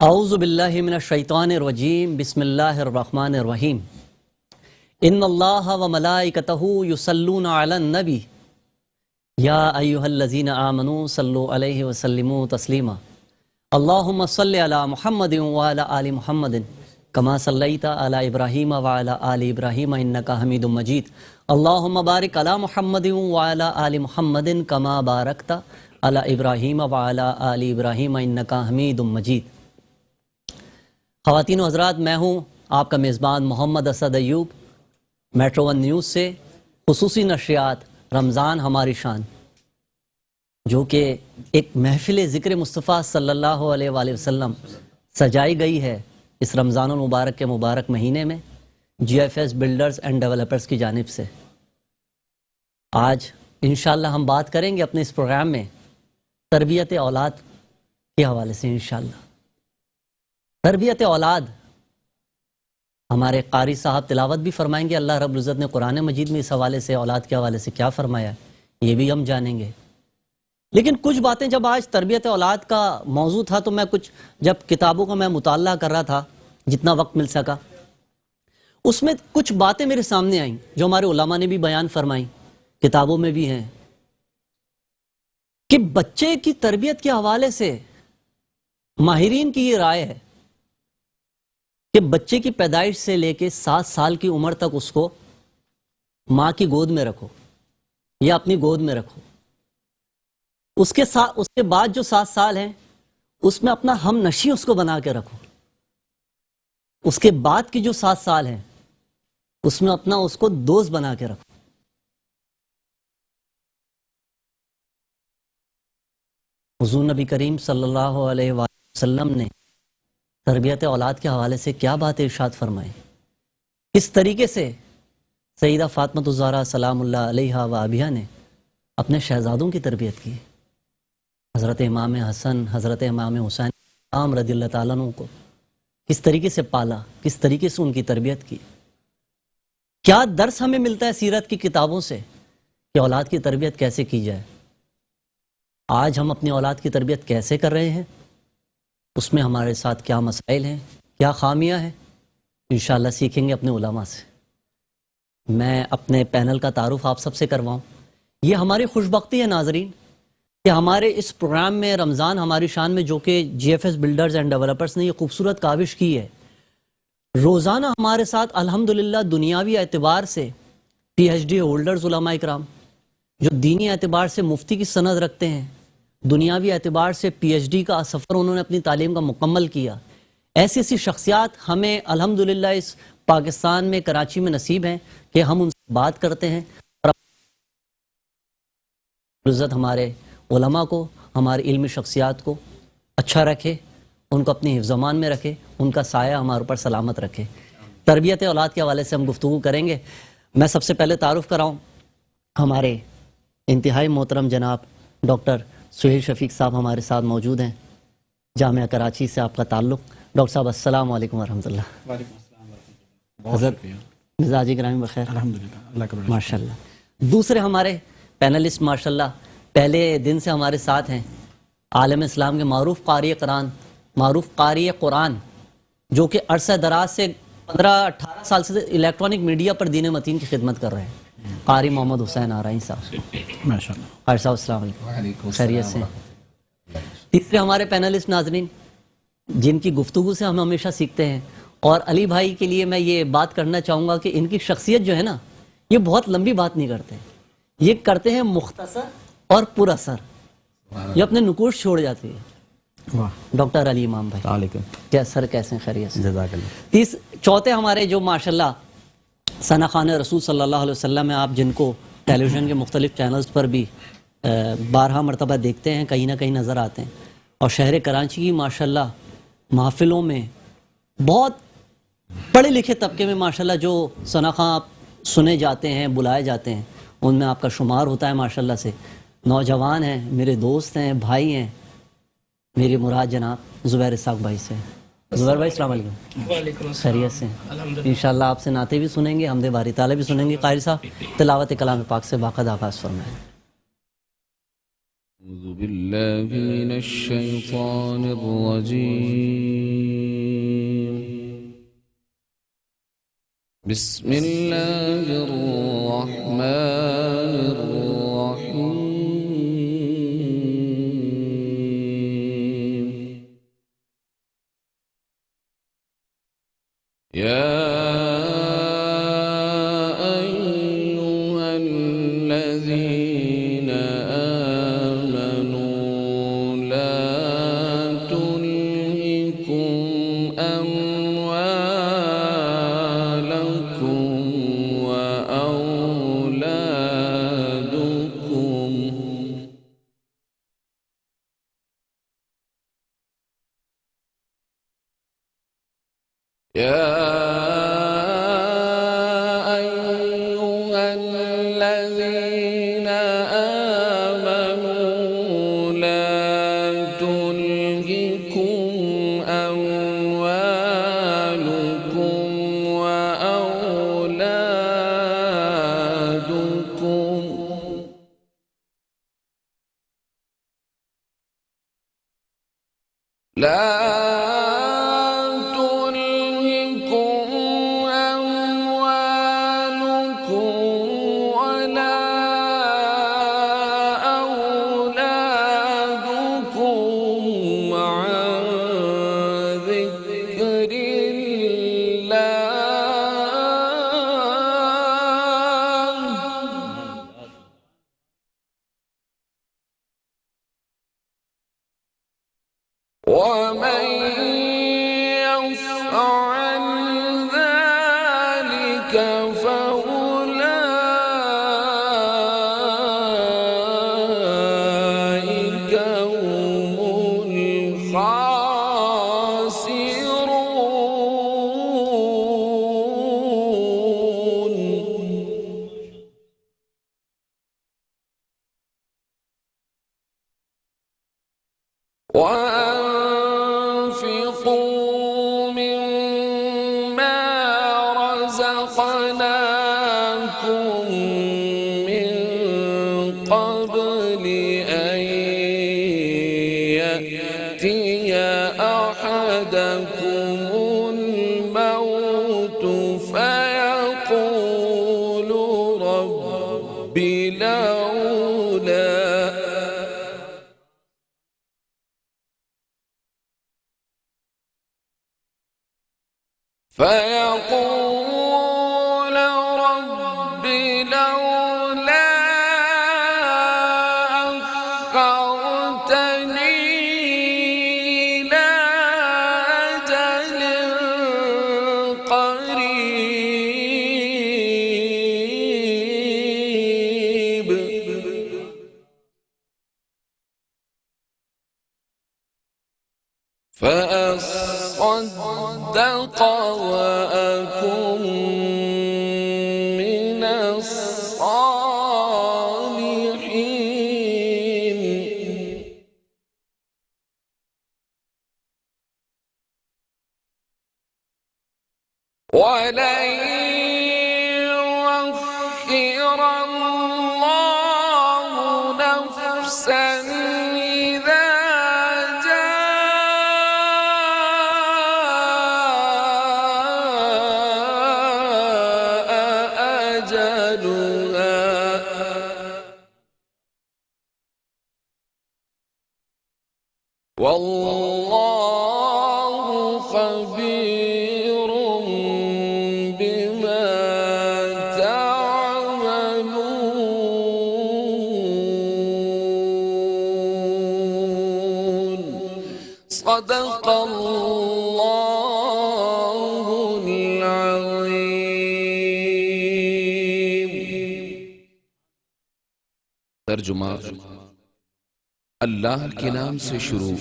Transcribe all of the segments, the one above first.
اعوذ باللہ من الشیطان الرجیم بسم اللہ الرحمن الرحیم ان اللہ و ملائکتہ یصلون علی النبی یا ایہا الذین آمنوا صلوا علیہ وسلموا تسلیما اللہم صل علی محمد وعلی آل محمد کما صلیت علی ابراہیم وعلی آل ابراہیم انکا حمید مجید اللہم بارک علی محمد وعلی آل محمد کما بارکت علی ابراہیم وعلی آل ابراہیم انکا حمید مجید۔ خواتین و حضرات، میں ہوں آپ کا میزبان Muhammad Asad Ayub, metro one news سے خصوصی نشریات رمضان ہماری شان، جو کہ ایک محفل ذکر مصطفیٰ صلی اللہ علیہ وآلہ وسلم سجائی گئی ہے اس رمضان المبارک کے مبارک مہینے میں GFS بلڈرز اینڈ ڈیولپرز کی جانب سے۔ آج انشاءاللہ ہم بات کریں گے اپنے اس پروگرام میں تربیت اولاد کے حوالے سے۔ انشاءاللہ تربیت اولاد، ہمارے قاری صاحب تلاوت بھی فرمائیں گے، اللہ رب العزت نے قرآن مجید میں اس حوالے سے اولاد کے حوالے سے کیا فرمایا یہ بھی ہم جانیں گے۔ لیکن کچھ باتیں، جب آج تربیت اولاد کا موضوع تھا تو میں جب کتابوں کا میں مطالعہ کر رہا تھا جتنا وقت مل سکا، اس میں کچھ باتیں میرے سامنے آئیں جو ہمارے علماء نے بھی بیان فرمائیں، کتابوں میں بھی ہیں، کہ بچے کی تربیت کے حوالے سے ماہرین کی یہ رائے ہے کہ بچے کی پیدائش سے لے کے 7 سال کی عمر تک اس کو ماں کی گود میں رکھو یا اپنی گود میں رکھو۔ اس کے بعد جو 7 سال ہیں اس میں اپنا ہم نشیں اس کو بنا کے رکھو۔ اس کے بعد کی جو 7 سال ہیں اس میں اپنا اس کو دوست بنا کے رکھو۔ حضور نبی کریم صلی اللہ علیہ وآلہ وسلم نے تربیت اولاد کے حوالے سے کیا بات ارشاد فرمائے، کس طریقے سے سیدہ فاطمہ الزہرا سلام اللہ علیہا و ابیہا نے اپنے شہزادوں کی تربیت کی، حضرت امام حسن، حضرت امام حسین امام رضی اللہ تعالیٰ عنہ کو کس طریقے سے پالا، کس طریقے سے ان کی تربیت کی۔ کیا درس ہمیں ملتا ہے سیرت کی کتابوں سے کہ اولاد کی تربیت کیسے کی جائے۔ آج ہم اپنی اولاد کی تربیت کیسے کر رہے ہیں، اس میں ہمارے ساتھ کیا مسائل ہیں، کیا خامیاں ہیں، انشاءاللہ سیکھیں گے اپنے علماء سے۔ میں اپنے پینل کا تعارف آپ سب سے کرواؤں۔ یہ ہماری خوش بختی ہے ناظرین کہ ہمارے اس پروگرام میں رمضان ہماری شان میں، جو کہ GFS بلڈرز اینڈ ڈیولپرز نے یہ خوبصورت کاوش کی ہے، روزانہ ہمارے ساتھ الحمدللہ دنیاوی اعتبار سے PhD ہولڈرز علماء اکرام، جو دینی اعتبار سے مفتی کی سند رکھتے ہیں، دنیاوی اعتبار سے PhD کا سفر انہوں نے اپنی تعلیم کا مکمل کیا، ایسی شخصیات ہمیں الحمدللہ اس پاکستان میں کراچی میں نصیب ہیں کہ ہم ان سے بات کرتے ہیں۔ اور عزت ہمارے علماء کو، ہماری علمی شخصیات کو اچھا رکھے، ان کو اپنی حفظ امان میں رکھے، ان کا سایہ ہمارے اوپر سلامت رکھے۔ تربیت اولاد کے حوالے سے ہم گفتگو کریں گے۔ میں سب سے پہلے تعارف کراؤں، ہمارے انتہائی محترم جناب ڈاکٹر سہیل شفیق صاحب ہمارے ساتھ موجود ہیں، جامعہ کراچی سے آپ کا تعلق۔ ڈاکٹر صاحب السلام علیکم ورحمۃ اللہ۔ وعلیکم السلام۔ حضرت مزاجی گرامی بخیر؟ الحمدللہ، اللہ کا بڑا ماشاء اللہ۔ دوسرے ہمارے پینلسٹ ماشاءاللہ پہلے دن سے ہمارے ساتھ ہیں، عالم اسلام کے معروف قاری قرآن، جو کہ عرصہ دراز سے 15-18 سال سے الیکٹرانک میڈیا پر دین متین کی خدمت کر رہے ہیں، قاری محمد حسین آرائی صاحب۔ ماشاءاللہ۔ قاری صاحب السلام علیکم، خیریت سے؟ تیسرے ہمارے پینلسٹ ناظرین جن کی گفتگو سے ہم ہمیشہ سیکھتے ہیں، اور علی بھائی کے لیے میں یہ بات کرنا چاہوں گا کہ ان کی شخصیت جو ہے نا، یہ بہت لمبی بات نہیں کرتے، یہ کرتے ہیں مختصر اور پر اثر، یہ اپنے نکوش چھوڑ جاتی ہے۔ ڈاکٹر علی امام بھائی علیکم، کیا سر، کیسے ہیں؟ خیریت سے؟ جزاک اللہ۔ چوتھے ہمارے جو ماشاءاللہ ثنا خان رسول صلی اللہ علیہ وسلم ہیں، آپ جن کو ٹیلی ویژن کے مختلف چینلز پر بھی 12 مرتبہ دیکھتے ہیں، کہیں نہ کہیں نظر آتے ہیں، اور شہر کراچی کی ماشاءاللہ محفلوں میں بہت پڑھے لکھے طبقے میں ماشاءاللہ جو ثنا خان آپ سنے جاتے ہیں، بلائے جاتے ہیں، ان میں آپ کا شمار ہوتا ہے ماشاءاللہ سے۔ نوجوان ہیں، میرے دوست ہیں، بھائی ہیں، میری مراد جناب زبیر اسحاق بھائی سے۔ زبیر بھائی السلام علیکم۔ وعلیکم السلام۔ خیریت سے؟ انشاءاللہ آپ سے نعتیں بھی سنیں گے، حمد باری تعالیٰ بھی سنیں گے۔ قاری صاحب تلاوت کلام پاک سے باقاعدہ آغاز فرمائیں۔ اعوذ باللہ من الشیطان الرجیم بسم الله الرحمن الرحيم يا أيها الذين آمنوا لا تلهكم أموالكم وأولادكم يا أيها الذين آمنوا لا تلهكم أموالكم وأولادكم لا تلهكم أموالكم ولا أولادكم عن ذكر الله ومن يفعل ذلك فأولئك هم الخاسرون وأنفقوا مما رزقناكم من قبل أن يأتي أحدكم الموت فيقول رب لولا فيقول رب لولا أخرتني إلى أجل قريب فأصدق وأكن من الصالحين ولن يؤخر الله نفسا إذا جاء أجلها والله خبير بما تعملون صدق الله العظيم ترجمہ اللہ کے نام سے شروع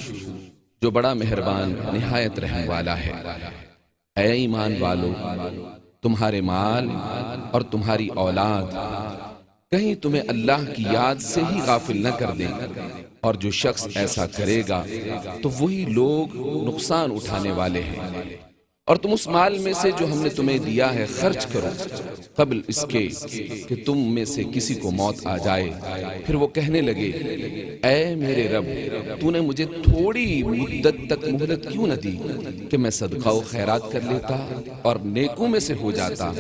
جو بڑا مہربان نہایت رحم والا ہے۔ اے ایمان والو، تمہارے مال اور تمہاری اولاد کہیں تمہیں اللہ کی یاد سے ہی غافل نہ کر دیں، اور جو شخص ایسا کرے گا تو وہی لوگ نقصان اٹھانے والے ہیں، اور تم اس مال میں سے جو ہم نے تمہیں دیا ہے خرچ کرو قبل اس کے کہ تم میں سے کسی کو موت آ جائے۔ پھر وہ کہنے لگے اے میرے رب تو نے مجھے تھوڑی مدت تک مہلت کیوں نہ دی کہ میں صدقہ و خیرات کر لیتا اور نیکوں میں سے ہو جاتا۔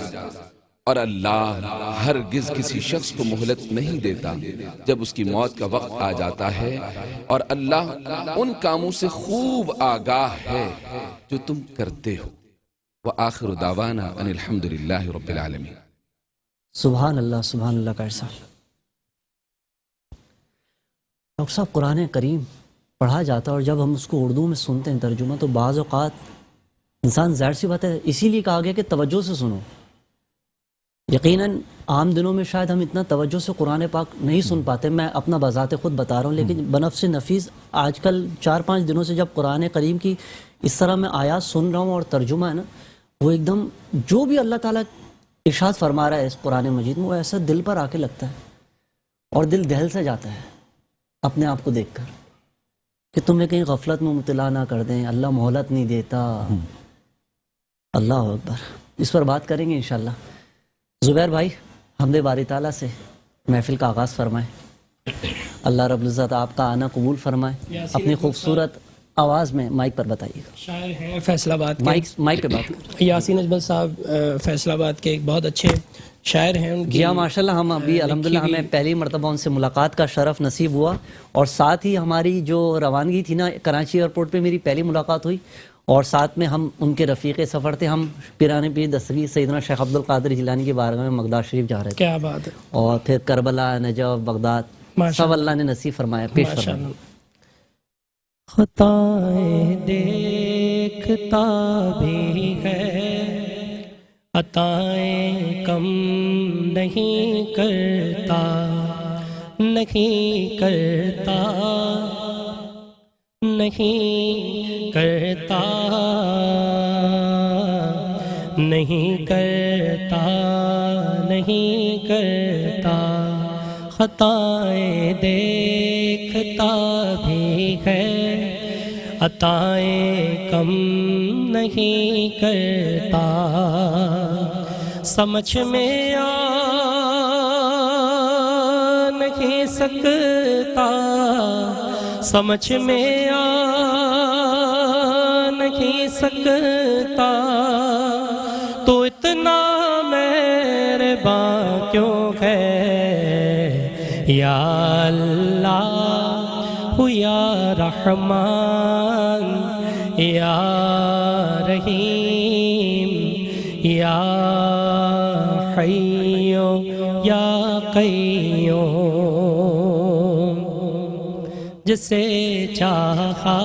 اور اللہ ہرگز کسی شخص کو مہلت نہیں دیتا جب اس کی موت کا وقت آ جاتا ہے، اور اللہ ان کاموں سے خوب آگاہ ہے جو تم کرتے ہو۔ وآخر دعوانا ان الحمدللہ رب العالمین۔ سبحان اللہ کا ارسال۔ ڈاکٹر صاحب قرآن کریم پڑھا جاتا ہے اور جب ہم اس کو اردو میں سنتے ہیں ترجمہ تو بعض اوقات انسان ظاہر سی بات ہے اسی لیے کہا گیا کہ توجہ سے سنو۔ یقیناً عام دنوں میں شاید ہم اتنا توجہ سے قرآن پاک نہیں سن پاتے، میں اپنا بذات خود بتا رہا ہوں، لیکن بنفس نفیس آج کل 4-5 دنوں سے جب قرآن کریم کی اس طرح میں آیات سن رہا ہوں اور ترجمہ ہے نا، وہ ایک دم جو بھی اللہ تعالیٰ ارشاد فرما رہا ہے اس قرآن مجید میں وہ ایسا دل پر آ کے لگتا ہے اور دل دہل سے جاتا ہے اپنے آپ کو دیکھ کر کہ تمہیں کہیں غفلت میں مبتلا نہ کر دیں۔ اللہ مہلت نہیں دیتا۔ اللہ اکبر۔ اس پر بات کریں گے انشاءاللہ۔ زبیر بھائی حمد باری تعالیٰ سے محفل کا آغاز فرمائیں۔ اللہ رب العزت آپ کا آنا قبول فرمائے۔ اپنی خوبصورت آواز میں مائک پر بتائیے گا۔ شاعر ہیں فیصل آباد کے، مائک پہ بات کریں۔ یاسین اجمل صاحب فیصل آباد کے ایک بہت اچھے شاعر ہیں۔ ان کی جی ہاں ماشاءاللہ، ہم ابھی الحمدللہ ہمیں پہلی مرتبہ ان سے ملاقات کا شرف نصیب ہوا، اور ساتھ ہی ہماری جو روانگی تھی نا کراچی ایئرپورٹ پہ میری پہلی ملاقات ہوئی، اور ساتھ میں ہم ان کے رفیق سفر تھے۔ ہم پیران پیر دستگیر سیدنا شیخ عبدالقادر جیلانی کی بارگاہ میں مقدار شریف جا رہے تھے، کیا بات ہے، اور پھر کربلا، نجف، بغداد سب اللہ نے نصیب فرمایا۔ پیش فرمائیں۔ خطائیں دیکھتا بھی ہے، عطائیں کم نہیں کرتا، نہیں کرتا، نہیں کرتا، نہیں کرتا، نہیں کرتا، خطائیں دیکھتا بھی ہے، عطائیں کم نہیں کرتا، سمجھ میں آ نہیں سکتا، سمجھ میں آ نہیں سکتا، تو اتنا مہرباں کیوں ہے یا اللہ یا رحمان یا رحیم یا حی یا قیوم، جسے چاہا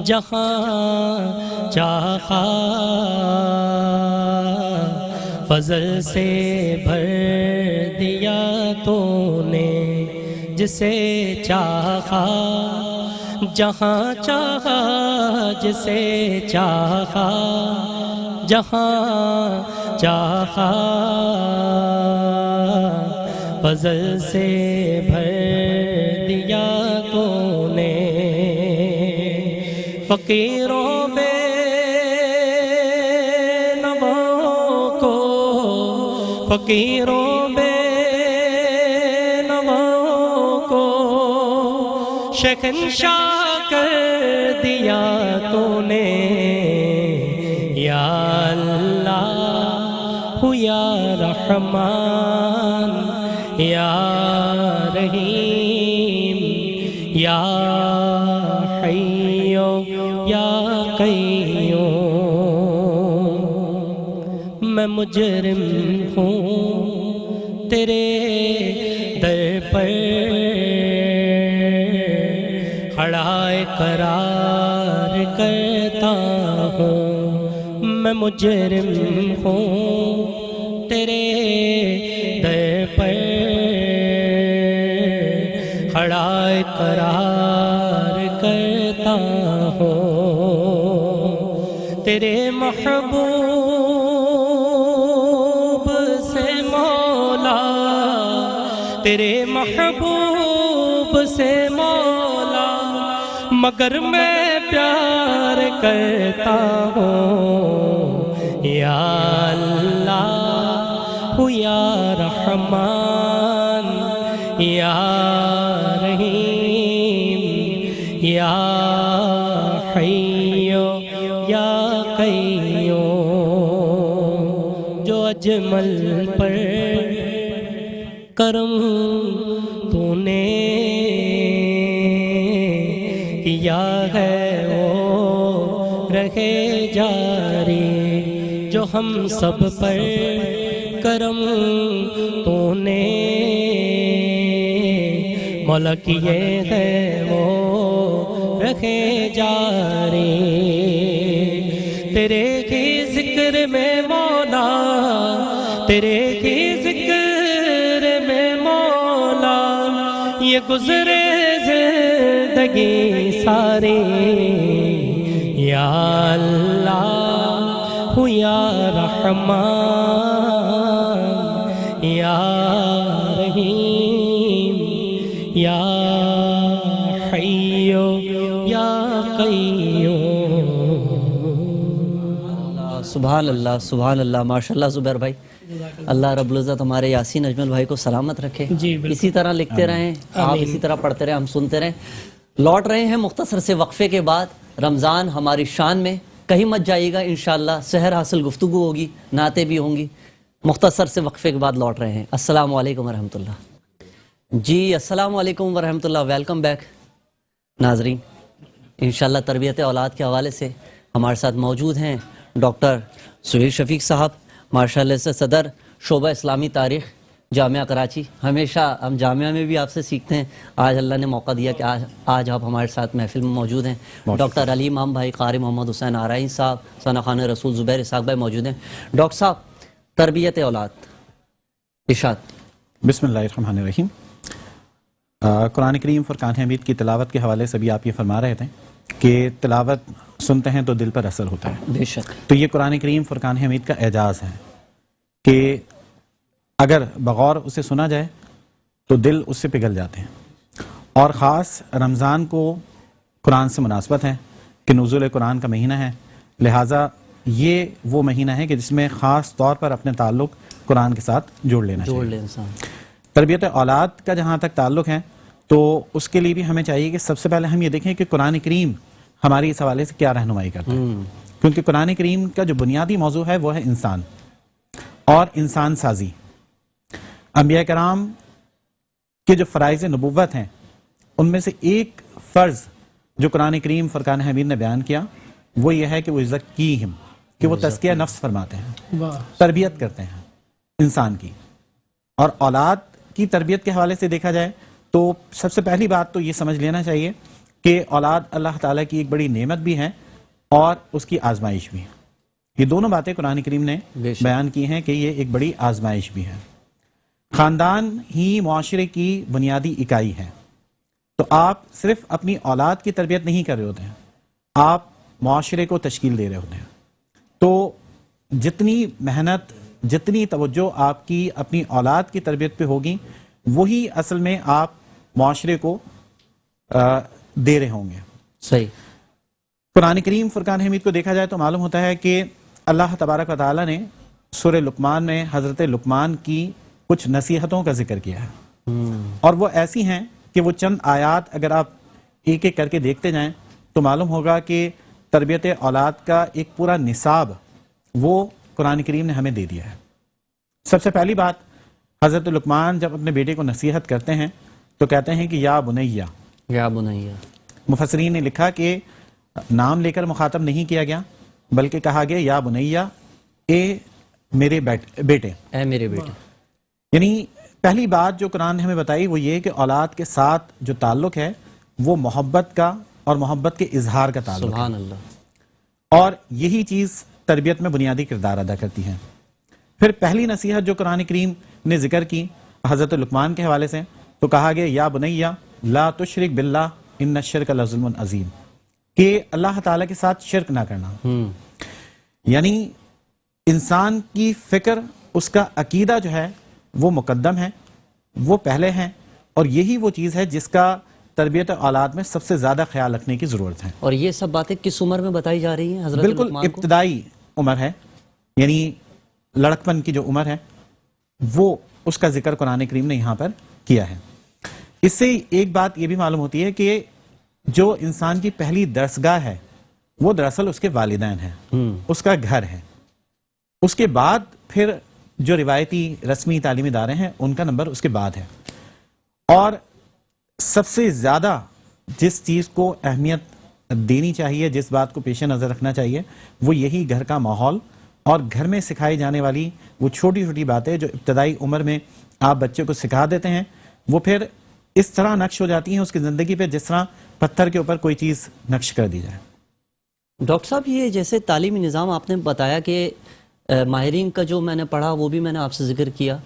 جہاں چاہا، فضل سے بھر دیا تو نے، جسے چاہا جہاں چاہا، جسے چاہا جہاں چاہا، فضل سے بھر دیا تو نے، فقیروں بے نواؤں کو، فقیروں بے نواؤں کو شہنشاہ کر دیا تو نے، یا اللہ یا رحمان یا رحیم یا حی یا قیوم، میں مجرم ہوں تیرے در پر، کھڑا اقرار کرتا ہوں، میں مجرم ہوں تیرے در پر، کھڑا اقرار کرتا ہوں، تیرے محبوب سے مولا، تیرے محبوب سے مولا، مگر میں پیار کرتا ہوں، یا اللہ یا رحمان یا رحیم یا حی یا قیوم، جو اجمل پر کرم تو نے کیا ہے وہ رہے جاری، جو ہم سب پر کرم تو نے مولا کیے ہے وہ رہے جاری، تیرے کی ذکر میں مولا، تیرے کی ذکر میں مولا، یہ گزرے زندگی ساری، یا اللہ یا رحمان یا رحیم یا حی یا قیوم۔ سبحان اللہ سبحان اللہ، ماشاء اللہ زبیر بھائی، اللہ رب العزت ہمارے یاسین اجمل بھائی کو سلامت رکھے، جی بالکل، اسی طرح لکھتے رہیں آپ، اسی طرح پڑھتے رہیں، ہم سنتے رہیں۔ لوٹ رہے ہیں مختصر سے وقفے کے بعد، رمضان ہماری شان میں، کہیں مت جائیے گا، انشاءاللہ سحر حاصل گفتگو ہوگی، نعتیں بھی ہوں گی۔ مختصر سے وقفے کے بعد لوٹ رہے ہیں۔ السلام علیکم ورحمۃ اللہ۔ جی السلام علیکم ورحمۃ اللہ، ویلکم بیک ناظرین۔ انشاءاللہ تربیت اولاد کے حوالے سے ہمارے ساتھ موجود ہیں ڈاکٹر سہیل شفیق صاحب، ماشاءاللہ سے صدر شعبہ اسلامی تاریخ جامعہ کراچی۔ ہمیشہ ہم جامعہ میں بھی آپ سے سیکھتے ہیں، آج اللہ نے موقع دیا کہ آج آپ ہمارے ساتھ محفل میں موجود ہیں۔ ڈاکٹر علی امام بھائی، قاری محمد حسین آرائی صاحب، ثنا خان رسول زبیر اسحاق بھائی موجود ہیں۔ ڈاکٹر صاحب، تربیت اولاد، ارشاد۔ بسم اللہ الرحمن الرحیم۔ قرآن کریم فرقان حمید کی تلاوت کے حوالے سے بھی آپ یہ فرما رہے تھے کہ تلاوت سنتے ہیں تو دل پر اثر ہوتا ہے۔ بے شک، تو یہ قرآن کریم فرقان حمید کا اعجاز ہے کہ اگر بغور اسے سنا جائے تو دل اس سے پگھل جاتے ہیں، اور خاص رمضان کو قرآن سے مناسبت ہے کہ نزول قرآن کا مہینہ ہے، لہٰذا یہ وہ مہینہ ہے کہ جس میں خاص طور پر اپنے تعلق قرآن کے ساتھ جوڑ لینا جوڑ چاہیے۔ لے انسان۔ تربیت اولاد کا جہاں تک تعلق ہے تو اس کے لیے بھی ہمیں چاہیے کہ سب سے پہلے ہم یہ دیکھیں کہ قرآن کریم ہماری اس حوالے سے کیا رہنمائی کرتا ہے، کیونکہ قرآن کریم کا جو بنیادی موضوع ہے وہ ہے انسان اور انسان سازی۔ انبیاء کرام کے جو فرائض نبوت ہیں ان میں سے ایک فرض جو قرآن کریم فرقان حمید نے بیان کیا وہ یہ ہے کہ وہ یزکیہم، کہ وہ تزکیہ نفس فرماتے ہیں، تربیت کرتے ہیں انسان کی۔ اور اولاد کی تربیت کے حوالے سے دیکھا جائے تو سب سے پہلی بات تو یہ سمجھ لینا چاہیے کہ اولاد اللہ تعالیٰ کی ایک بڑی نعمت بھی ہے اور اس کی آزمائش بھی ہے۔ یہ دونوں باتیں قرآن کریم نے بیان کی ہیں کہ یہ ایک بڑی آزمائش بھی ہے۔ خاندان ہی معاشرے کی بنیادی اکائی ہے، تو آپ صرف اپنی اولاد کی تربیت نہیں کر رہے ہوتے ہیں، آپ معاشرے کو تشکیل دے رہے ہوتے ہیں۔ تو جتنی محنت، جتنی توجہ آپ کی اپنی اولاد کی تربیت پہ ہوگی وہی اصل میں آپ معاشرے کو دے رہے ہوں گے۔ صحیح۔ قرآن کریم فرقان حمید کو دیکھا جائے تو معلوم ہوتا ہے کہ اللہ تبارک و تعالیٰ نے سورہ لقمان میں حضرت لقمان کی کچھ نصیحتوں کا ذکر کیا ہے، اور وہ ایسی ہیں کہ وہ چند آیات اگر آپ ایک ایک کر کے دیکھتے جائیں تو معلوم ہوگا کہ تربیت اولاد کا ایک پورا نصاب وہ قرآن کریم نے ہمیں دے دیا ہے۔ سب سے پہلی بات، حضرت لقمان جب اپنے بیٹے کو نصیحت کرتے ہیں تو کہتے ہیں کہ یا بنیا، یا بنیا۔ مفسرین نے لکھا کہ نام لے کر مخاطب نہیں کیا گیا بلکہ کہا گیا یا بنیا، اے میرے بیٹے، اے میرے بیٹے۔ یعنی پہلی بات جو قرآن نے ہمیں بتائی وہ یہ کہ اولاد کے ساتھ جو تعلق ہے وہ محبت کا اور محبت کے اظہار کا تعلق ہے، سبحان اللہ۔ اور یہی چیز تربیت میں بنیادی کردار ادا کرتی ہے۔ پھر پہلی نصیحت جو قرآن کریم نے ذکر کی حضرت لقمان کے حوالے سے تو کہا گیا یا بنیا لا تشرک باللہ ان الشرک لظلم عظیم، کہ اللہ تعالیٰ کے ساتھ شرک نہ کرنا۔ یعنی انسان کی فکر، اس کا عقیدہ جو ہے وہ مقدم ہے، وہ پہلے ہیں، اور یہی وہ چیز ہے جس کا تربیت اولاد میں سب سے زیادہ خیال رکھنے کی ضرورت ہے۔ اور یہ سب باتیں کس عمر میں بتائی جا رہی ہیں حضرت بالکل لقمان کو؟ ابتدائی عمر ہے، یعنی لڑکپن کی جو عمر ہے وہ اس کا ذکر قرآن کریم نے یہاں پر کیا ہے. اس سے ایک بات یہ بھی معلوم ہوتی ہے کہ جو انسان کی پہلی درسگاہ ہے وہ دراصل اس کے والدین ہیں, اس کا گھر ہے. اس کے بعد پھر جو روایتی رسمی تعلیمی ادارے ہیں ان کا نمبر اس کے بعد ہے. اور سب سے زیادہ جس چیز کو اہمیت دینی چاہیے, جس بات کو پیش نظر رکھنا چاہیے, وہ یہی گھر کا ماحول اور گھر میں سکھائی جانے والی وہ چھوٹی چھوٹی باتیں جو ابتدائی عمر میں آپ بچے کو سکھا دیتے ہیں, وہ پھر اس طرح نقش ہو جاتی ہیں اس کی زندگی پہ جس طرح پتھر کے اوپر کوئی چیز نقش کر دی جائے. ڈاکٹر صاحب یہ جیسے تعلیمی نظام آپ نے بتایا کہ ماہرین کا جو میں نے پڑھا وہ بھی میں نے آپ سے ذکر کیا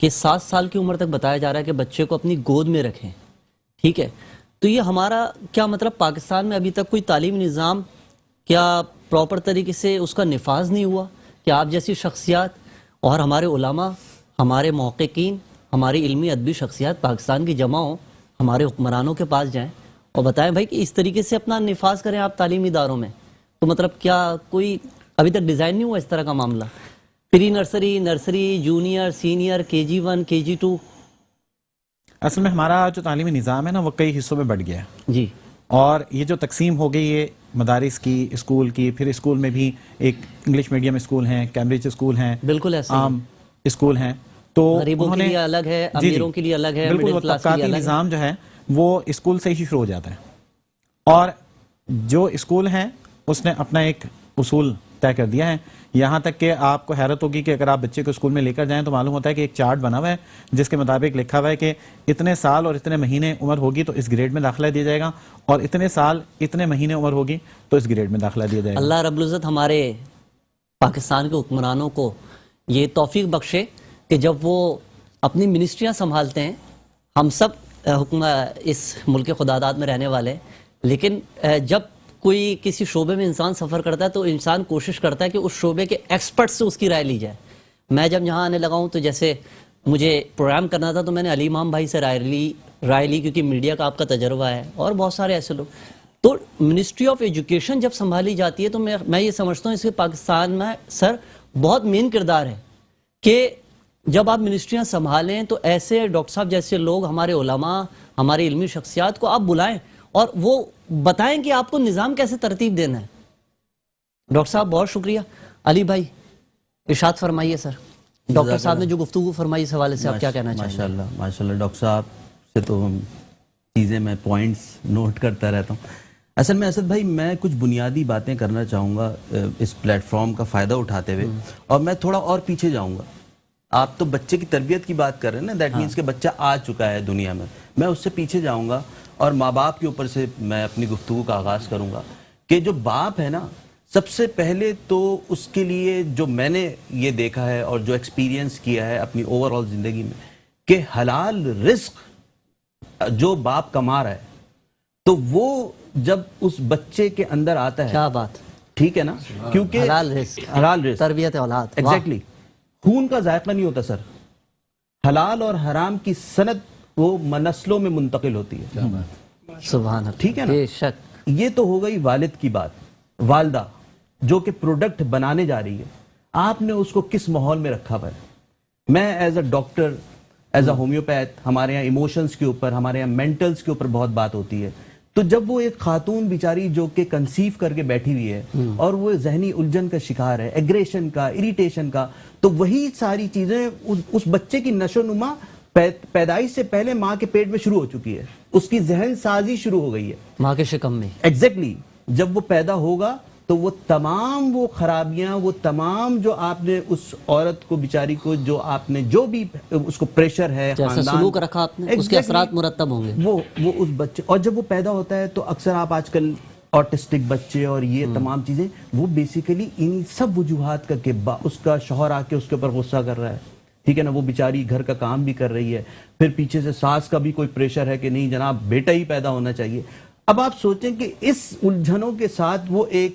کہ 7 سال کی عمر تک بتایا جا رہا ہے کہ بچے کو اپنی گود میں رکھیں, ٹھیک ہے. تو یہ ہمارا کیا مطلب پاکستان میں ابھی تک کوئی تعلیمی نظام کیا پراپر طریقے سے اس کا نفاذ نہیں ہوا کہ آپ جیسی شخصیات اور ہمارے علماء, ہمارے محققین, ہماری علمی ادبی شخصیات پاکستان کی جمع ہوں, ہمارے حکمرانوں کے پاس جائیں اور بتائیں بھائی کہ اس طریقے سے اپنا نفاذ کریں آپ تعلیمی اداروں میں. تو مطلب کیا کوئی ابھی تک ڈیزائن نہیں ہوا اس طرح کا معاملہ؟ Pre nursery, nursery, junior, senior, KG1, KG2. اصل میں ہمارا جو تعلیمی نظام ہے نا وہ کئی حصوں میں بٹ گیا ہے جی, اور یہ جو تقسیم ہو گئی ہے مدارس کی, اسکول کی, پھر اسکول میں بھی ایک انگلش میڈیم اسکول ہیں, کیمبرج اسکول ہیں, بالکل ایسے ہی. عام اسکول ہیں. تو غریبوں کے لیے الگ ہے, امیروں کے لیے الگ ہے, بالکل وہ مڈل کلاس کے لیے طبقاتی الگ ہے. نظام جو ہے وہ اسکول سے ہی شروع ہو جاتا ہے. اور جو اسکول ہیں اس نے اپنا ایک اصول طے کر دیا ہے, یہاں تک کہ آپ کو حیرت ہوگی کہ اگر آپ بچے کو اسکول میں لے کر جائیں تو معلوم ہوتا ہے کہ ایک چارٹ بنا ہوا ہے جس کے مطابق لکھا ہوا ہے کہ اتنے سال اور اتنے مہینے عمر ہوگی تو اس گریڈ میں داخلہ دیا جائے گا, اور اتنے سال اتنے مہینے عمر ہوگی تو اس گریڈ میں داخلہ دیا جائے گا. اللہ رب العزت ہمارے پاکستان کے حکمرانوں کو یہ توفیق بخشے کہ جب وہ اپنی منسٹریاں سنبھالتے ہیں, ہم سب اس ملک خداداد میں رہنے والے ہیں, لیکن جب کوئی کسی شعبے میں انسان سفر کرتا ہے تو انسان کوشش کرتا ہے کہ اس شعبے کے ایکسپرٹ سے اس کی رائے لی جائے. میں جب یہاں آنے لگا ہوں تو جیسے مجھے پروگرام کرنا تھا تو میں نے علی امام بھائی سے رائے لی کیونکہ میڈیا کا آپ کا تجربہ ہے اور بہت سارے ایسے لوگ. تو منسٹری آف ایجوکیشن جب سنبھالی جاتی ہے تو میں یہ سمجھتا ہوں اس کے پاکستان میں سر بہت مین کردار ہے کہ جب آپ منسٹریاں سنبھالیں تو ایسے ڈاکٹر صاحب جیسے لوگ, ہمارے علماء, ہماری علمی شخصیات کو آپ بلائیں اور وہ بتائیں کہ آپ کو نظام کیسے ترتیب دینا ہے. ڈاکٹر صاحب بہت شکریہ. علی بھائی ارشاد فرمائیے سر, ڈاکٹر صاحب نے جو گفتگو فرمائی اس حوالے سے آپ کیا کہنا چاہیں گے؟ ماشاءاللہ ڈاکٹر صاحب سے تو چیزیں میں پوائنٹس نوٹ کرتا رہتا ہوں. اصل میں اسد بھائی میں کچھ بنیادی باتیں کرنا چاہوں گا اس پلیٹ فارم کا فائدہ اٹھاتے ہوئے, اور میں تھوڑا اور پیچھے جاؤں گا. آپ تو بچے کی تربیت کی بات کر رہے ہیں نا, دیٹ مینس کہ بچہ آ چکا ہے دنیا میں اس سے پیچھے جاؤں گا اور ماں باپ کے اوپر سے میں اپنی گفتگو کا آغاز کروں گا کہ جو باپ ہے نا, سب سے پہلے تو اس کے لیے جو میں نے یہ دیکھا ہے اور جو ایکسپیرینس کیا ہے اپنی اوور آل زندگی میں کہ حلال رزق جو باپ کما رہا ہے تو وہ جب اس بچے کے اندر آتا ہے, کیا بات, ٹھیک ہے نا, کیونکہ حلال رزق, تربیت اولاد, ایگزیکٹلی خون کا ذائقہ نہیں ہوتا سر. حلال اور حرام کی سند وہ نسلوں میں منتقل ہوتی ہے. سبحان اللہ, ٹھیک ہے نا, بے شک. یہ تو ہو گئی والد کی بات. والدہ جو کہ پروڈکٹ بنانے جا رہی ہے, آپ نے اس کو کس ماحول میں رکھا ہوا ہے. میں as a doctor, as a homeopath, ہمارے یہاں ایموشنز کے اوپر, ہمارے یہاں مینٹلز کے اوپر بہت بات ہوتی ہے. تو جب وہ ایک خاتون بیچاری جو کہ کنسیو کر کے بیٹھی ہوئی ہے اور وہ ذہنی الجھن کا شکار ہے, ایگریشن کا, اریٹیشن کا, تو وہی ساری چیزیں اس بچے کی نشو نما پیدائش سے پہلے ماں کے پیٹ میں شروع ہو چکی ہے. اس کی ذہن سازی شروع ہو گئی ہے ماں کے شکم میں. ایگزیکٹلی جب وہ پیدا ہوگا تو وہ تمام وہ خرابیاں, وہ تمام جو آپ نے اس عورت کو بیچاری کو جو آپ نے جو بھی اس کو پریشر ہے, جیسا سلوک رکھا آپ نے, اس کے اثرات مرتب ہوں گے. وہ اس بچے, اور جب وہ پیدا ہوتا ہے تو اکثر آپ آج کل آٹسٹک بچے اور یہ تمام چیزیں, وہ بیسیکلی ان سب وجوہات کا کہ اس کا شوہر آ کے اس کے اوپر غصہ کر رہا ہے, ٹھیک ہے نا, وہ بیچاری گھر کا کام بھی کر رہی ہے, پھر پیچھے سے ساس کا بھی کوئی پریشر ہے کہ نہیں جناب بیٹا ہی پیدا ہونا چاہیے. اب آپ سوچیں کہ اس الجھنوں کے ساتھ وہ ایک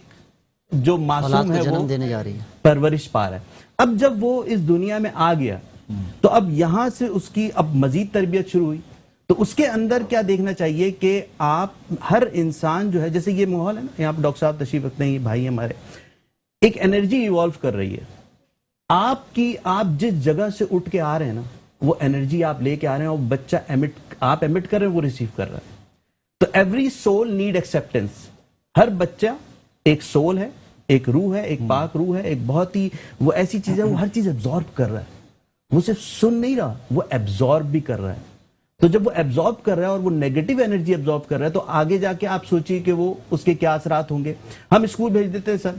جو معصوم ہے وہ دینے جا رہی ہے, پرورش پا رہا ہے. اب جب وہ اس دنیا میں آ گیا تو اب یہاں سے اس کی اب مزید تربیت شروع ہوئی. تو اس کے اندر کیا دیکھنا چاہیے کہ آپ ہر انسان جو ہے, جیسے یہ ماحول ہے نا, یہاں پہ ڈاکٹر صاحب تشریف رکھتے ہیں, یہ بھائی ہمارے, ایک انرجی ایوالو کر رہی ہے. آپ جس جگہ سے اٹھ کے آ رہے ہیں نا وہ انرجی آپ لے کے آ رہے ہیں اور بچہ آپ ایمٹ کر رہے ہیں وہ ریسیو کر رہا ہے. تو ایوری سول نیڈ ایکسیپٹینس. ہر بچہ ایک سول ہے, ایک روح ہے, ایک پاک روح ہے, ایک بہت ہی وہ ایسی چیز ہے, وہ ہر چیز ایبزارب کر رہا ہے. وہ صرف سن نہیں رہا, وہ ایبزارب بھی کر رہا ہے. تو جب وہ ایبزارب کر رہا ہے اور وہ نیگیٹو انرجی ایبزارب کر رہا ہے تو آگے جا کے آپ سوچیے کہ وہ اس کے کیا اثرات ہوں گے. ہم اسکول بھیج دیتے ہیں سر,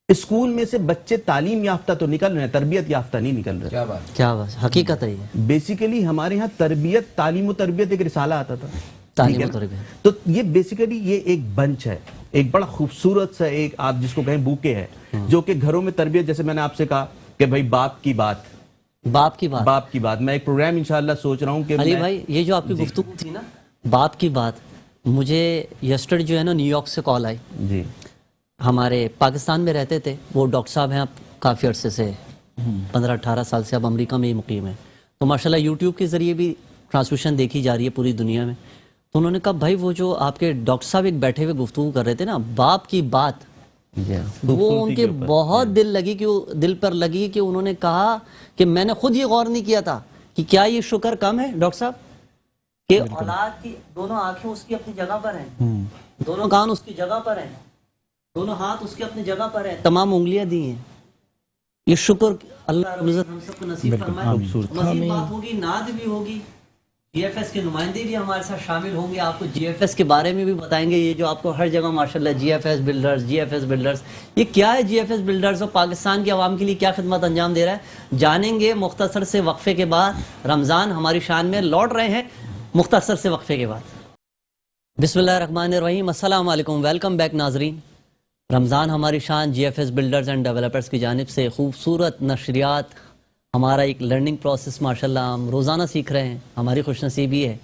اسکول میں سے بچے تعلیم یافتہ تو نکل رہے ہیں, تربیت یافتہ نہیں نکل رہے. کیا بات, حقیقت ہے یہ. بیسیکلی ہمارے ہاں تربیت, تعلیم و تربیت ایک رسالہ آتا تھا, تعلیم و تربیت. تو یہ بیسیکلی یہ ایک بنچ ہے, ایک بڑا خوبصورت سا ایک آپ جس کو کہیں بوکے ہے, جو کہ گھروں میں تربیت, جیسے میں نے آپ سے کہا کہ بھائی باپ کی بات, میں ایک پروگرام انشاءاللہ سوچ رہا ہوں کہ علی بھائی یہ جو آپ کی گفتگو تھی نا باپ کی بات, مجھے یسٹرڈے جو ہے نا نیو یارک سے کال آئی. جی ہمارے پاکستان میں رہتے تھے وہ ڈاکٹر صاحب ہیں, اب کافی عرصے سے 15-18 سال سے اب امریکہ میں ہی مقیم ہیں. تو ماشاءاللہ یوٹیوب کے ذریعے بھی ٹرانسمیشن دیکھی جا رہی ہے پوری دنیا میں. تو انہوں نے کہا بھائی وہ جو آپ کے ڈاکٹر صاحب ایک بیٹھے ہوئے گفتگو کر رہے تھے نا باپ کی بات, وہ ان کے بہت دل پر لگی کہ انہوں نے کہا کہ میں نے خود یہ غور نہیں کیا تھا کہ کیا یہ شکر کم ہے ڈاکٹر صاحب کہ اولاد کی دونوں آنکھیں اس کی اپنی جگہ پر ہیں, دونوں کان اس کی جگہ پر ہیں, دونوں ہاتھ اس کی اپنی جگہ پر ہیں, تمام انگلیاں دی ہیں. یہ شکر اللہ رب العزت ہم سب کو نصیب فرمائے. مزید بات ہوگی, نعت بھی ہوگی, جی ایف ایس کے نمائندے بھی ہمارے ساتھ شامل ہوں گے, آپ کو جی ایف ایس کے بارے میں بھی بتائیں گے. یہ جو آپ کو ہر جگہ ماشاءاللہ جی ایف ایس بلڈرز, یہ کیا ہے جی ایف ایس بلڈرز اور پاکستان کے عوام کے لیے کیا خدمت انجام دے رہا ہے, جانیں گے مختصر سے وقفے کے بعد. رمضان ہماری شان میں لوٹ رہے ہیں مختصر سے وقفے کے بعد. بسم اللہ الرحمن الرحیم. السلام علیکم, ویلکم بیک ناظرین. رمضان ہماری شان G F S builders and developers کی جانب سے خوبصورت نشریات, ہمارا ایک لرننگ پروسیس ماشاءاللہ ہم روزانہ سیکھ رہے ہیں. ہماری خوش نصیبی ہے,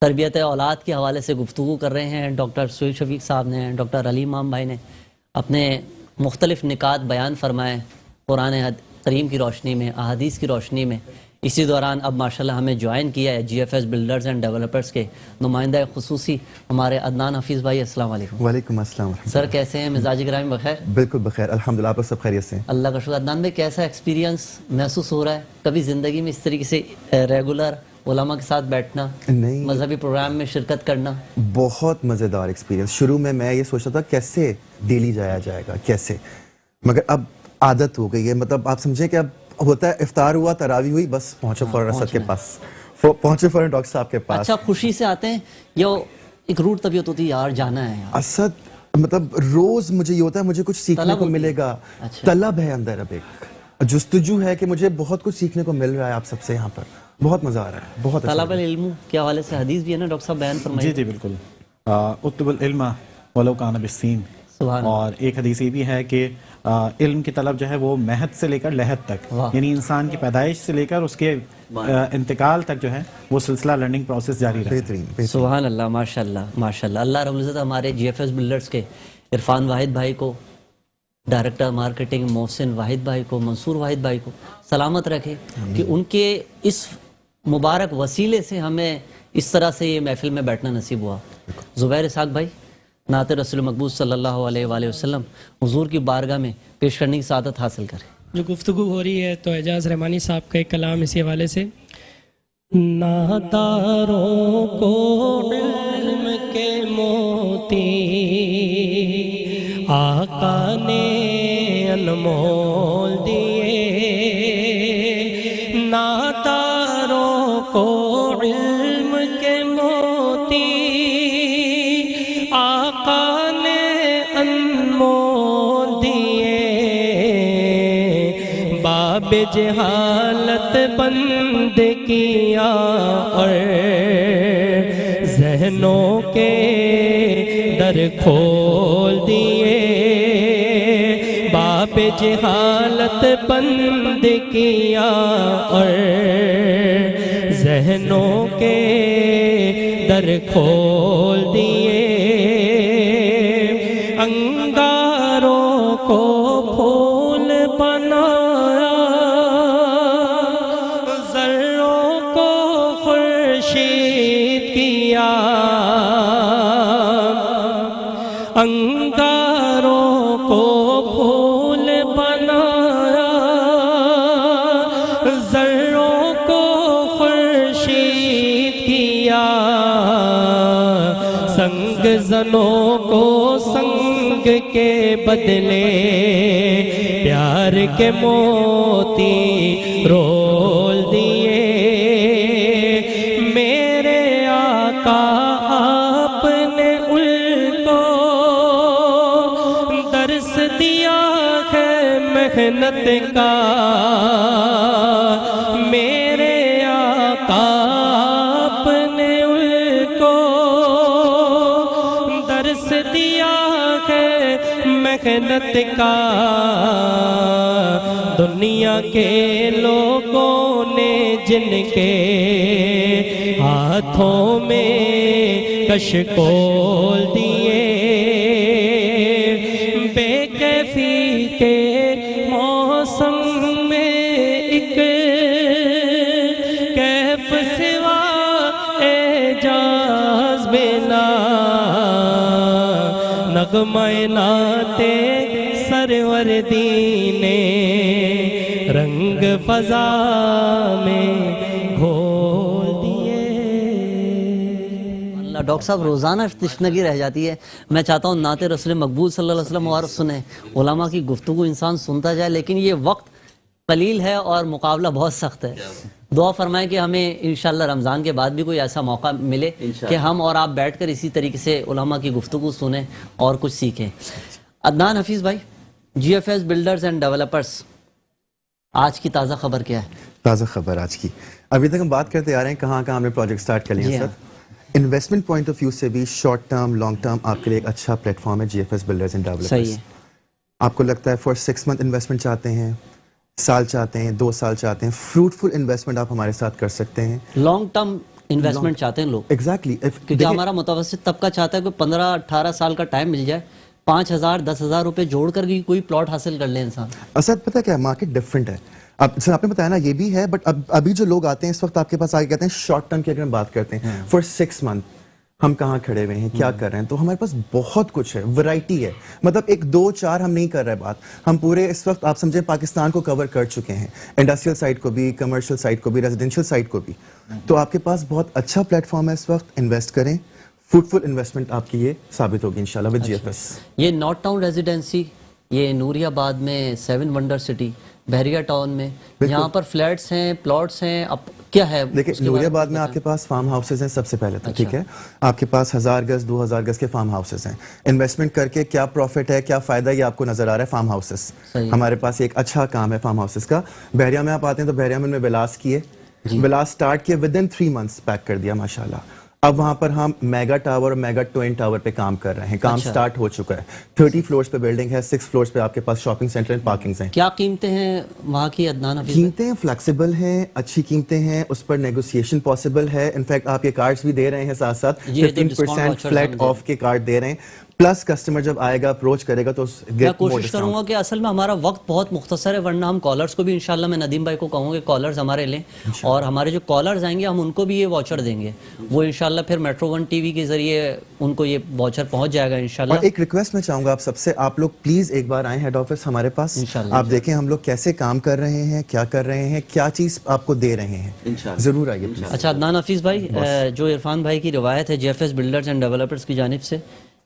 تربیت اولاد کے حوالے سے گفتگو کر رہے ہیں. ڈاکٹر سہیل شفیق صاحب نے, ڈاکٹر علی امام بھائی نے اپنے مختلف نکات بیان فرمائے قرآن کریم کی روشنی میں, احادیث کی روشنی میں. اسی دوران اب ماشاءاللہ ہمیں جوائن کیا ہے G F S builders and developers کے نمائندہ خصوصی ہمارے عدنان حفیظ بھائی. السلام علیکم. وعلیکم السلام. سر کیسے ہیں, مزاج گرامی بخیر؟ بالکل بخیر الحمدللہ, آپ سب خیریت سے ہیں؟ اللہ کا شکر. عدنان بھائی کیسا ایکسپیرینس محسوس ہو رہا ہے, کبھی زندگی میں اس طریقے سے ریگولر علماء کے ساتھ بیٹھنا, نہیں, مذہبی پروگرام میں شرکت کرنا؟ بہت مزیدار ایکسپیرینس. شروع میں یہ سوچتا تھا کیسے ڈیلی جایا جائے گا کیسے, مگر اب عادت ہو گئی ہے. مطلب آپ سمجھیں کہ اب ہوتا ہے افطار ہوا, تراویح ہوئی, بس پہنچو فوراً اسد کے پاس, پہنچے فوراً ڈاکٹر صاحب کے پاس. اچھا خوشی سے آتے ہیں یا ایک روٹ طبیعت ہوتی ہے یار جانا ہے یار؟ اسد مطلب روز مجھے یہ ہوتا ہے مجھے کچھ سیکھنے کو ملے گا, طلب ہے اندر, اب ایک جستجو ہے کہ مجھے بہت کچھ سیکھنے کو مل رہا ہے آپ سب سے یہاں پر, بہت مزہ آ رہا ہے. بہت طلب العلم کے حوالے سے حدیث بھی ہے نا ڈاکٹر صاحب, بیان فرمائیے. جی بالکل. اطلب العلم ولو کان بالسین. اور ایک حدیث یہ بھی ہے کہ علم کی طلب جو ہے وہ مہد سے لے کر لحد تک, یعنی انسان کی پیدائش سے لے کر اس کے انتقال تک جو ہے وہ سلسلہ لرننگ پروسیس جاری رہتا ہے. سبحان اللہ, ماشاءاللہ ماشاءاللہ. اللہ رب العزت ہمارے جی ایف ایس بلڈرز کے عرفان واحد بھائی کو, ڈائریکٹر مارکیٹنگ محسن واحد بھائی کو, منصور واحد بھائی کو سلامت رکھے کہ ان کے اس مبارک وسیلے سے ہمیں اس طرح سے یہ محفل میں بیٹھنا نصیب ہوا. زبیر اسحاق بھائی, نعت رسول مقبوض صلی اللہ علیہ وآلہ وسلم حضور کی بارگاہ میں پیش کرنے کی سعادت حاصل کریں. جو گفتگو ہو رہی ہے تو اعجاز رحمانی صاحب کا ایک کلام اسی حوالے سے. ناداروں کو علم کے موتی آقا نے انمول دیے, ناداروں کو علم کے موتی آقا نے انمول دیے, باب جہالت بند کیا اور ذہنوں کے در کھول دیے, باب جہالت بند کیا اور ذہنوں کے در کھول دیے, انگاروں کو پھول بنایا, ذروں کو خورشید کیا, انگاروں کو پھول بنایا, زنوں کو سنگ کے بدلے پیار کے موتی رول دیے میرے آقا آپ نے ان کو درس دیا ہے محنت کا میرے آقا آپ نے ان کو درس دیا ہے محنت کا دنیا کے لوگوں نے جن کے ہاتھوں میں کشکول دیے بے کیفی کے موسم میں ایک کیف سوا اعجاز بنا نغمہ نعت سروردی نے رنگ فضا میں گھول دیے. اللہ ڈاکٹر صاحب روزانہ تشنگی رہ جاتی ہے. میں چاہتا ہوں نعت رسول مقبول صلی اللہ علیہ وسلم اور سنیں, علماء کی گفتگو انسان سنتا جائے, لیکن یہ وقت قلیل ہے اور مقابلہ بہت سخت ہے. دعا فرمائیں کہ ہمیں انشاءاللہ رمضان کے بعد بھی کوئی ایسا موقع ملے کہ ہم اور آپ بیٹھ کر اسی طریقے سے علماء کی گفتگو سنیں اور کچھ سیکھیں. عدنان حفیظ بھائی, G F S builders and developers, آج کی تازہ خبر کیا ہے؟ تازہ خبر آج کی, ابھی تک ہم بات کرتے آ رہے ہیں کہاں کہاں ہم نے پروجیکٹ سٹارٹ کر لیے ہیں سر. انویسٹمنٹ پوائنٹ آف ویو سے بھی شارٹ ٹرم لانگ ٹرم آپ کے لیے ایک اچھا پلیٹ فارم ہے G F S builders and developers. صحیح ہے. آپ کو لگتا ہے فار 6 month انویسٹمنٹ چاہتے ہیں, سال چاہتے ہیں, 2 سال چاہتے ہیں, فروٹفل انویسٹمنٹ آپ ہمارے ساتھ کر سکتے ہیں. لانگ ٹرم انویسٹمنٹ چاہتے ہیں لوگ, ایگزیکٹلی, کیونکہ ہمارا متوسط طبقہ چاہتا ہے کہ 15-18 سال کا ٹائم مل جائے, 5,000-10,000 روپے جوڑ کر بھی کوئی پلاٹ حاصل کر لے انسان. اسد پتہ کیا مارکیٹ ڈفرینٹ ہے. اب سر آپ نے بتایا نا یہ بھی ہے, بٹ ابھی جو لوگ آتے ہیں اس وقت آپ کے پاس آگے کہتے ہیں شارٹ ٹرم کی اگر ہم بات کرتے ہیں فار 6 month ہم کہاں کھڑے ہوئے ہیں, کیا کر رہے ہیں, تو ہمارے پاس بہت کچھ ہے, ورائٹی ہے. مطلب 1 2 4 ہم نہیں کر رہے بات, ہم پورے اس وقت آپ سمجھیں پاکستان کو کور کر چکے ہیں, انڈسٹریل سائٹ کو بھی, کمرشل سائٹ کو بھی, ریزیڈینشیل سائٹ کو بھی. تو آپ کے پاس بہت اچھا پلیٹ فارم ہے اس وقت, انویسٹ کریں, فروٹفل انویسٹمنٹ آپ کی یہ ثابت ہوگی انشاءاللہ ود جی ایف ایس. یہ نارتھ ٹاؤن ریزیڈینسی, یہ نوری آباد میں 7 ونڈر سٹی, بحریہ ٹاؤن میں, یہاں پر فلیٹس ہیں, پلاٹس ہیں, اب کیا ہے؟ دیکھیں نوری آباد میں آپ کے پاس فارم ہاؤسز ہیں سب سے پہلے تو, ٹھیک ہے, آپ کے پاس 1000 گز 2000 گز کے فارم ہاؤسز ہیں. انویسٹمنٹ کر کے کیا پروفٹ ہے, کیا فائدہ, یہ آپ کو نظر آ رہا ہے. فارم ہاؤسز ہمارے پاس ایک اچھا کام ہے فارم ہاؤسز کا. بحریہ میں آپ آتے ہیں تو بحریہ میں ولاس کیے, ولاس سٹارٹ کیے, ود ان 3 months پیک کر دیا ماشاءاللہ. اب وہاں پر ہم میگا ٹاور اور میگا ٹوئن ٹاور پہ کام کر رہے ہیں, کام سٹارٹ ہو چکا ہے. 30 فلورز پہ بلڈنگ ہے, 6 فلورز پہ آپ کے پاس شاپنگ سینٹر اینڈ پارکنگز ہیں. کیا قیمتیں ہیں وہاں کی عدنان حفیظ؟ قیمتیں فلیکسیبل ہیں, اچھی قیمتیں ہیں, اس پر نیگوسیشن پاسبل ہے. انفیکٹ آپ یہ کارڈز بھی دے رہے ہیں ساتھ ساتھ, 15% فلیٹ آف کے کارڈ دے رہے ہیں. پلس کسٹمر جب آئے گا اپروچ کرے گا تو میں کوشش کروں گا کہ اصل میں ہمارا وقت بہت مختصر ہے, ورنہ ہم کالرز کو بھی انشاءاللہ میں ندیم بھائی کو کہوں گے کالرز ہمارے لیں, اور ہمارے جو کالرز آئیں گے ہم ان کو بھی یہ واچر دیں گے, وہ انشاءاللہ پھر میٹرو 1 ٹی وی کے ذریعے ان کو یہ واچر پہنچ جائے گا انشاءاللہ. اور ایک ریکویسٹ میں چاہوں گا آپ سب سے, آپ لوگ پلیز ایک بار آئیں ہیڈ آفس ہمارے پاس, آپ دیکھیں ہم لوگ کیسے کام کر رہے ہیں, کیا کر رہے ہیں, کیا چیز آپ کو دے رہے ہیں, ضرور آئیے. اچھا عدنان حفیظ بھائی, جو عرفان بھائی کی روایت ہے G F S builders and developers کی جانب سے,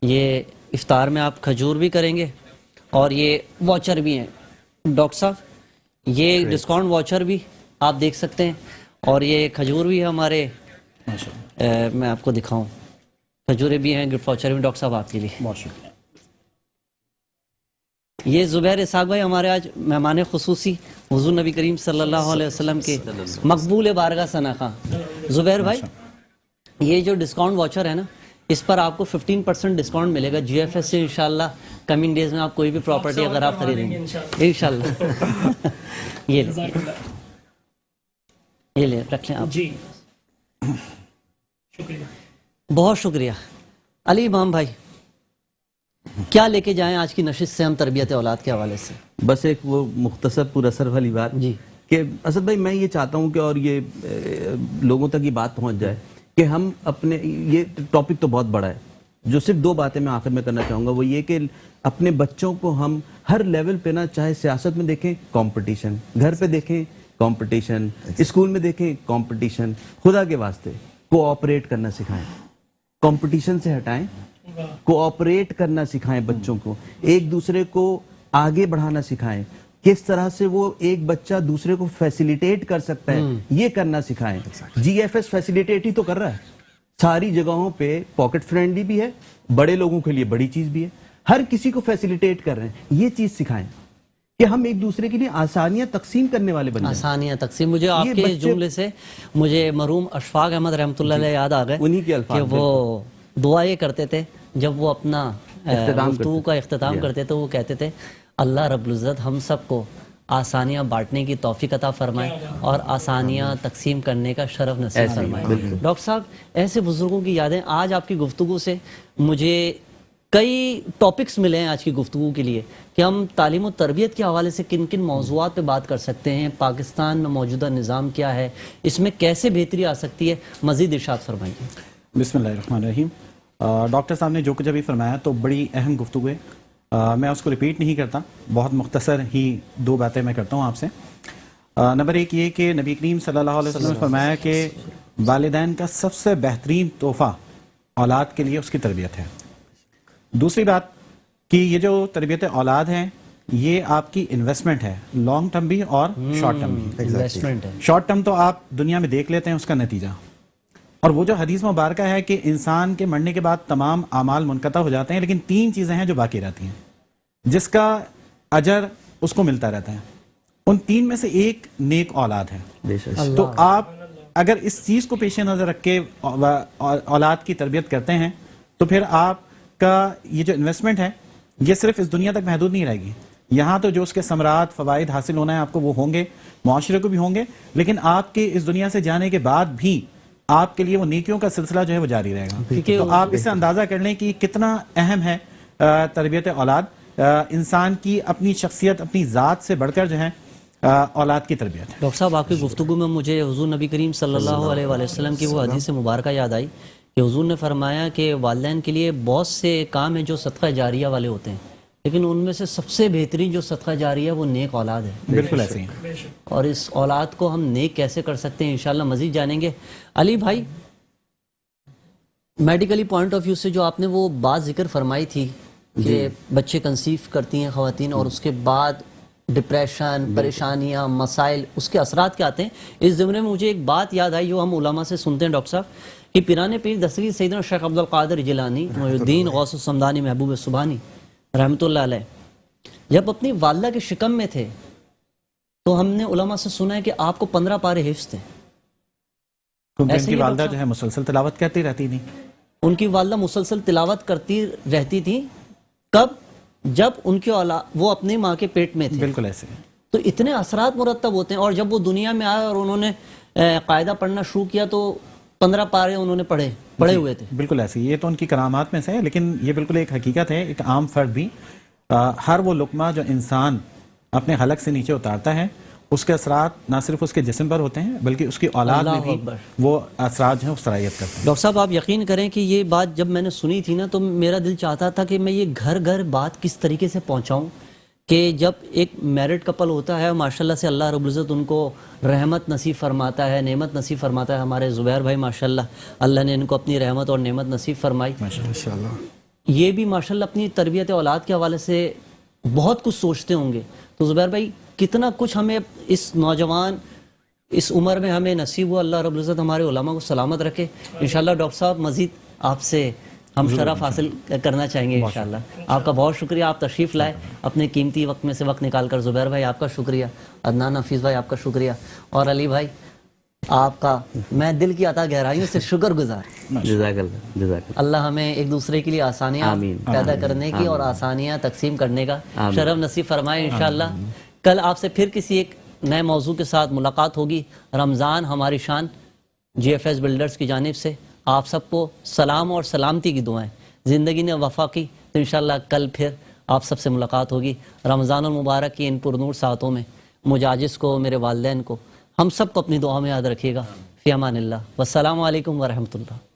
یہ افطار میں آپ کھجور بھی کریں گے اور یہ واچر بھی ہیں ڈاکٹر صاحب, یہ ڈسکاؤنٹ واچر بھی آپ دیکھ سکتے ہیں, اور یہ کھجور بھی ہے ہمارے, میں آپ کو دکھاؤں, کھجوریں بھی ہیں, گفٹ واچر بھی ڈاکٹر صاحب آپ کے لیے. بہت شکریہ. یہ زبیر اسحاق بھائی ہمارے آج مہمان خصوصی حضور نبی کریم صلی اللہ علیہ وسلم کے مقبول بارگاہ ثنا خواں. زبیر بھائی, یہ جو ڈسکاؤنٹ واچر ہے نا, اس پر آپ کو 15% ڈسکاؤنٹ ملے گا جی ایف ایس سے انشاءاللہ. کمنگ ڈیز میں آپ کوئی بھی پراپرٹی اگر آپ خریدیں گے انشاءاللہ. یہ لے رکھ لیں آپ. جی شکریہ, بہت شکریہ. علی امام بھائی, کیا لے کے جائیں آج کی نشست سے ہم تربیت اولاد کے حوالے سے؟ بس ایک وہ مختصر پر اثر والی بات جی, کہ اسد بھائی میں یہ چاہتا ہوں کہ اور یہ لوگوں تک یہ بات پہنچ جائے کہ ہم اپنے, یہ ٹاپک تو بہت بڑا ہے, جو صرف 2 باتیں میں آخر میں کرنا چاہوں گا, وہ یہ کہ اپنے بچوں کو ہم ہر لیول پہ نا, چاہے سیاست میں دیکھیں کمپٹیشن, گھر پہ دیکھیں کمپٹیشن, اسکول میں دیکھیں کمپٹیشن, خدا کے واسطے کوآپریٹ کرنا سکھائیں, کمپٹیشن سے ہٹائیں, کوآپریٹ کرنا سکھائیں بچوں کو, ایک دوسرے کو آگے بڑھانا سکھائیں, کس طرح سے وہ ایک بچہ دوسرے کو فیسیلیٹیٹ کر سکتا ہے یہ کرنا سکھائیں. جی ایف ایس فیسیلیٹیٹ ہی تو کر رہا ہے, ساری جگہوں پہ پاکٹ فرینڈلی بھی ہے, بڑے لوگوں کے لیے بڑی چیز بھی ہے, ہر کسی کو فیسیلیٹیٹ کر رہے ہیں. یہ چیز سکھائیں کہ ہم ایک دوسرے کے لیے آسانیاں تقسیم کرنے والے بن جائیں. آسانیاں تقسیم. مجھے آپ کے جملے سے مجھے مرحوم اشفاق احمد رحمۃ اللہ علیہ یاد آ گئے, انہی کے الفاظ کہ وہ دعا یہ کرتے تھے جب وہ اپنا گفتگو کا اختتام کرتے تھے, وہ کہتے تھے اللہ رب العزت ہم سب کو آسانیاں بانٹنے کی توفیق عطا فرمائے اور آسانیاں تقسیم کرنے کا شرف نصیب فرمائے. ڈاکٹر صاحب, ایسے بزرگوں کی یادیں, آج آپ کی گفتگو سے مجھے کئی ٹاپکس ملے ہیں آج کی گفتگو کے لیے کہ ہم تعلیم و تربیت کے حوالے سے کن کن موضوعات پہ بات کر سکتے ہیں, پاکستان میں موجودہ نظام کیا ہے, اس میں کیسے بہتری آ سکتی ہے, مزید ارشاد فرمائیے. بسم اللہ الرحمن الرحیم. ڈاکٹر صاحب نے جو کچھ ابھی فرمایا تو بڑی اہم گفتگو ہے, میں اس کو ریپیٹ نہیں کرتا, بہت مختصر ہی دو باتیں میں کرتا ہوں آپ سے. نمبر ایک یہ کہ نبی کریم صلی اللہ علیہ وسلم نے فرمایا کہ والدین کا سب سے بہترین تحفہ اولاد کے لیے اس کی تربیت ہے. دوسری بات کہ یہ جو تربیت اولاد ہے یہ آپ کی انویسٹمنٹ ہے, لانگ ٹرم بھی اور شارٹ ٹرم بھی. انویسٹمنٹ ہے. شارٹ ٹرم تو آپ دنیا میں دیکھ لیتے ہیں اس کا نتیجہ, اور وہ جو حدیث مبارکہ ہے کہ انسان کے مرنے کے بعد تمام اعمال منقطع ہو جاتے ہیں لیکن 3 چیزیں ہیں جو باقی رہتی ہیں جس کا اجر اس کو ملتا رہتا ہے. ان 3 میں سے ایک نیک اولاد ہے. تو آپ اگر اس چیز کو پیش نظر رکھ کے اولاد کی تربیت کرتے ہیں تو پھر آپ کا یہ جو انویسٹمنٹ ہے یہ صرف اس دنیا تک محدود نہیں رہے گی. یہاں تو جو اس کے ثمرات فوائد حاصل ہونا ہے آپ کو وہ ہوں گے, معاشرے کو بھی ہوں گے, لیکن آپ کے اس دنیا سے جانے کے بعد بھی آپ کے لیے وہ نیکیوں کا سلسلہ جو ہے وہ جاری رہے گا. تو آپ اس سے اندازہ کر لیں کہ کتنا اہم ہے تربیت اولاد, انسان کی اپنی شخصیت, اپنی ذات سے بڑھ کر جو ہے اولاد کی تربیت. ڈاکٹر صاحب, آپ کی گفتگو میں مجھے حضور نبی کریم صلی اللہ علیہ وآلہ وسلم کی وہ حدیث مبارکہ یاد آئی کہ حضور نے فرمایا کہ والدین کے لیے بہت سے کام ہیں جو صدقہ جاریہ والے ہوتے ہیں, لیکن ان میں سے سب سے بہترین جو صدقہ جاریہ ہے وہ نیک اولاد ہے. بالکل ایسے ہی. اور اس اولاد کو ہم نیک کیسے کر سکتے ہیں انشاءاللہ مزید جانیں گے. علی بھائی, میڈیکلی پوائنٹ آف ویو سے جو آپ نے وہ بات ذکر فرمائی تھی کہ بچے کنسیو کرتی ہیں خواتین اور اس کے بعد ڈپریشن, پریشانیاں, مسائل, اس کے اثرات کیا آتے ہیں, اس زمرے میں مجھے ایک بات یاد آئی جو ہم علماء سے سنتے ہیں ڈاکٹر صاحب, کہ پیران پیر دستگیر سیدنا شیخ عبد القادر جیلانی محی الدین غوث السمدانی محبوب سبحانی رحمۃ اللہ علیہ جب اپنی والدہ کے شکم میں تھے تو ہم نے علماء سے سنا ہے کہ آپ کو 15 پارے حفظ تھے. کیونکہ ان کی والدہ جو ہے مسلسل تلاوت کرتی رہتی تھی. ان کی والدہ مسلسل تلاوت کرتی رہتی تھی. کب؟ جب ان کی اولاد وہ اپنی ماں کے پیٹ میں تھے. بالکل ایسے. تو اتنے اثرات مرتب ہوتے ہیں, اور جب وہ دنیا میں آئے اور انہوں نے قاعدہ پڑھنا شروع کیا تو 15 پارے انہوں نے پڑھے ہوئے تھے. بالکل ایسے. یہ تو ان کی کرامات میں سے ہے, لیکن یہ بالکل ایک حقیقت ہے. ایک عام فرد بھی ہر وہ لقمہ جو انسان اپنے حلق سے نیچے اتارتا ہے اس کے اثرات نہ صرف اس کے جسم پر ہوتے ہیں بلکہ اس کی اولاد میں بھی وہ اثرات جو ہیں صلاحیت کرتے ہیں. ڈاکٹر صاحب, آپ یقین کریں کہ یہ بات جب میں نے سنی تھی نا تو میرا دل چاہتا تھا کہ میں یہ گھر گھر بات کس طریقے سے پہنچاؤں کہ جب ایک میرڈ کپل ہوتا ہے ماشاءاللہ سے اللہ رب العزت ان کو رحمت نصیب فرماتا ہے, نعمت نصیب فرماتا ہے. ہمارے زبیر بھائی ماشاءاللہ اللہ نے ان کو اپنی رحمت اور نعمت نصیب فرمائی. ماشاءاللہ. یہ بھی ماشاءاللہ اپنی تربیت اولاد کے حوالے سے بہت کچھ سوچتے ہوں گے. تو زبیر بھائی, کتنا کچھ ہمیں اس نوجوان اس عمر میں ہمیں نصیب ہوا. اللہ رب العزت ہمارے علماء کو سلامت رکھے. انشاءاللہ ڈاکٹر صاحب مزید آپ سے ہم شرف حاصل کرنا چاہیں گے انشاءاللہ. آپ کا بہت شکریہ, آپ تشریف لائے اپنے قیمتی وقت میں سے وقت نکال کر. زبیر بھائی آپ کا شکریہ, عدنان حفیظ بھائی آپ کا شکریہ, اور علی بھائی آپ کا میں دل کی عطا گہرائیوں سے شکر گزار. جزاک اللہ, جزاک اللہ. اللہ ہمیں ایک دوسرے کے لیے آسانیاں پیدا کرنے کی اور آسانیاں تقسیم کرنے کا شرف نصیب فرمائے انشاءاللہ. کل آپ سے پھر کسی ایک نئے موضوع کے ساتھ ملاقات ہوگی. رمضان ہماری شان جی ایف ایس بلڈرز کی جانب سے آپ سب کو سلام اور سلامتی کی دعائیں. زندگی نے وفا کی تو انشاءاللہ کل پھر آپ سب سے ملاقات ہوگی. رمضان المبارک کی ان پرنور ساعتوں میں مجھ عاجز کو, میرے والدین کو, ہم سب کو اپنی دعا میں یاد رکھیے گا. فی امان اللہ. والسلام علیکم ورحمۃ اللہ.